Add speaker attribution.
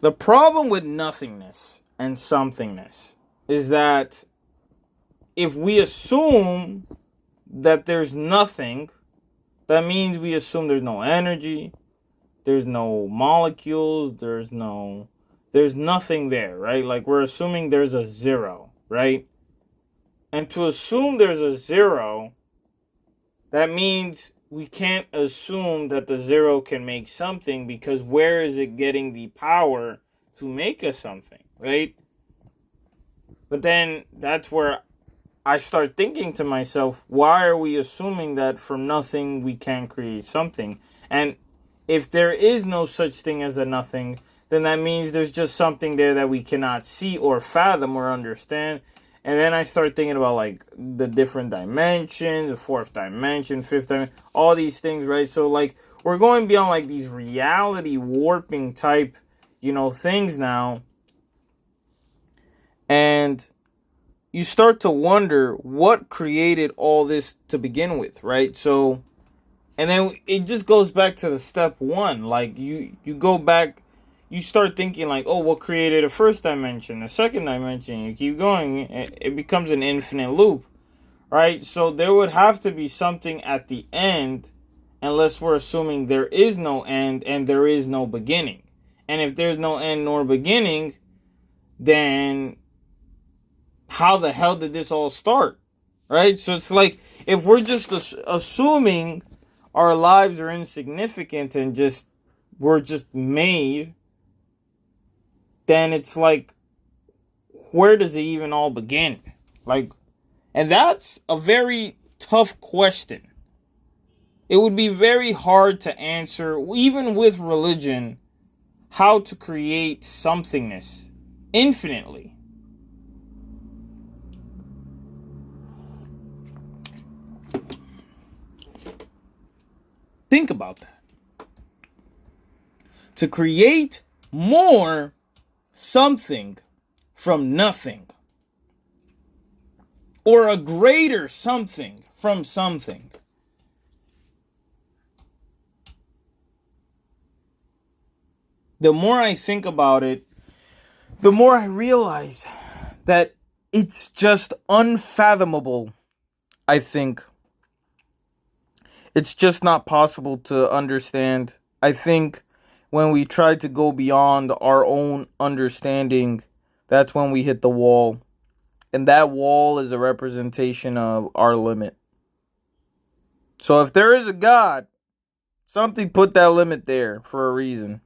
Speaker 1: The problem with nothingness and somethingness is that if we assume that there's nothing, that means we assume there's no energy, there's no molecules, there's nothing there, right? Like we're assuming there's a zero, right? And to assume there's a zero, that means we can't assume that the zero can make something, because where is it getting the power to make a something, right? But then that's where I start thinking to myself, why are we assuming that from nothing we can create something? And if there is no such thing as a nothing, then that means there's just something there that we cannot see or fathom or understand. And then I start thinking about like the different dimensions, the fourth dimension, fifth dimension, all these things, right? So like we're going beyond like these reality warping type, things now. And you start to wonder what created all this to begin with, right? So, and then it just goes back to the step one. Like you go back, you start thinking like, oh, what created a first dimension, a second dimension? You keep going, it becomes an infinite loop, right? So there would have to be something at the end, unless we're assuming there is no end and there is no beginning. And if there's no end nor beginning, then how the hell did this all start? Right? So it's like, if we're just assuming our lives are insignificant and we're just made, then it's like, where does it even all begin? Like, and that's a very tough question. It would be very hard to answer, even with religion, how to create somethingness infinitely. Think about that. To create more something from nothing, or a greater something from something. The more I think about it, the more I realize that it's just unfathomable, I think. It's just not possible to understand. I think when we try to go beyond our own understanding, that's when we hit the wall. And that wall is a representation of our limit. So if there is a God, something put that limit there for a reason.